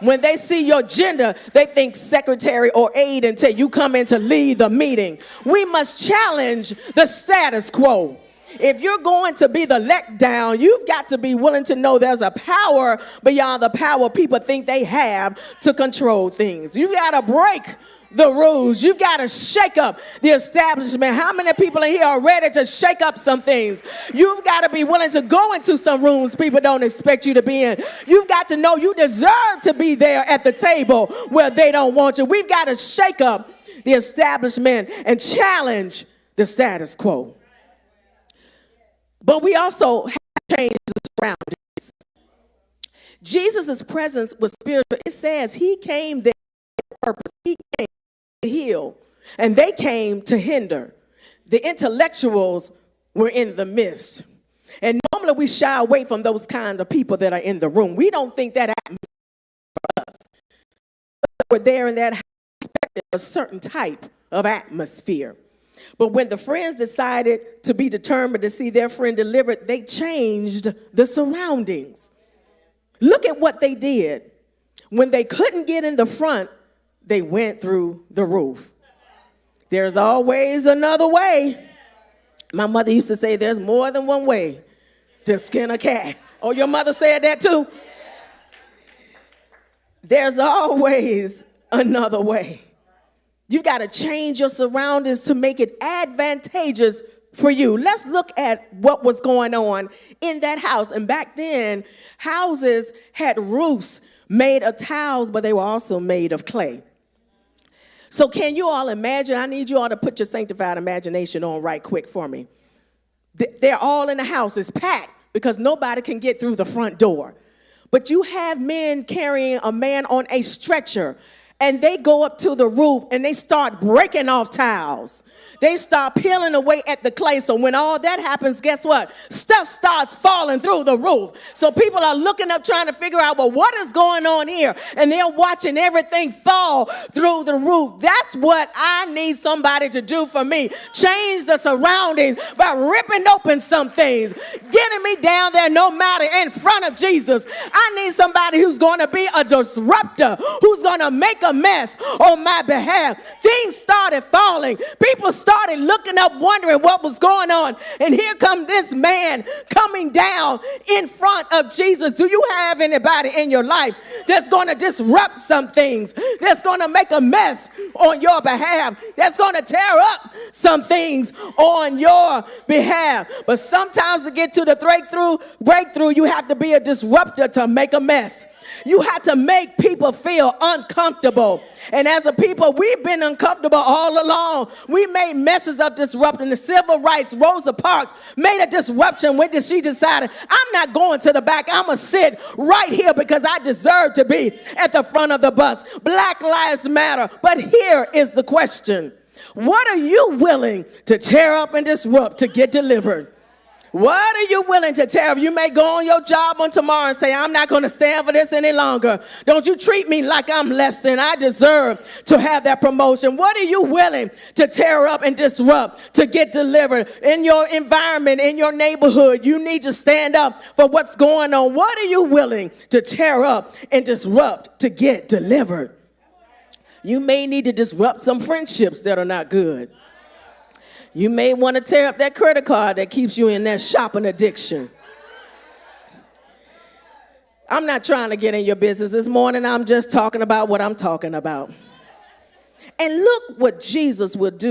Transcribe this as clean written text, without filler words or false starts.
When they see your gender, they think secretary or aide until you come in to lead the meeting. We must challenge the status quo. If you're going to be the letdown, you've got to be willing to know there's a power beyond the power people think they have to control things. You've got to break the rules. You've got to shake up the establishment. How many people in here are ready to shake up some things? You've got to be willing to go into some rooms people don't expect you to be in. You've got to know you deserve to be there at the table where they don't want you. We've got to shake up the establishment and challenge the status quo. But we also have to change the surroundings. Jesus' presence was spiritual. It says he came there for purpose. He came to heal, and they came to hinder. The intellectuals were in the midst. And normally we shy away from those kinds of people that are in the room. We don't think that atmosphere for us. We're there in that house, expecting a certain type of atmosphere. But when the friends decided to be determined to see their friend delivered, they changed the surroundings. Look at what they did. When they couldn't get in the front, they went through the roof. There's always another way. My mother used to say there's more than one way to skin a cat. Oh, your mother said that too? There's always another way. You've got to change your surroundings to make it advantageous for you. Let's look at what was going on in that house. And back then, houses had roofs made of tiles, but they were also made of clay. So can you all imagine? I need you all to put your sanctified imagination on right quick for me. They're all in the house. It's packed because nobody can get through the front door. But you have men carrying a man on a stretcher, and they go up to the roof and they start breaking off tiles. They start peeling away at the clay. So when all that happens, guess what? Stuff starts falling through the roof. So people are looking up trying to figure out, well, what is going on here? And they're watching everything fall through the roof. That's what I need somebody to do for me. Change the surroundings by ripping open some things. Getting me down there no matter in front of Jesus. I need somebody who's going to be a disruptor, who's going to make a mess on my behalf. Things started falling. People started looking up, wondering what was going on. And here comes this man coming down in front of Jesus. Do you have anybody in your life that's going to disrupt some things, that's going to make a mess on your behalf, that's going to tear up some things on your behalf? But sometimes to get to the breakthrough, you have to be a disruptor to make a mess. You have to make people feel uncomfortable. And as a people, we've been uncomfortable all along. We made messes of disrupting. The civil rights, Rosa Parks made a disruption when she decided, I'm not going to the back. I'm going to sit right here because I deserve to be at the front of the bus. Black Lives Matter. But here is the question. What are you willing to tear up and disrupt to get delivered? What are you willing to tear up? You may go on your job on tomorrow and say, I'm not going to stand for this any longer. Don't you treat me like I'm less than. I deserve to have that promotion. What are you willing to tear up and disrupt to get delivered? In your environment, in your neighborhood, you need to stand up for what's going on. What are you willing to tear up and disrupt to get delivered? You may need to disrupt some friendships that are not good. You may want to tear up that credit card that keeps you in that shopping addiction. I'm not trying to get in your business this morning. I'm just talking about what I'm talking about. And look what Jesus will do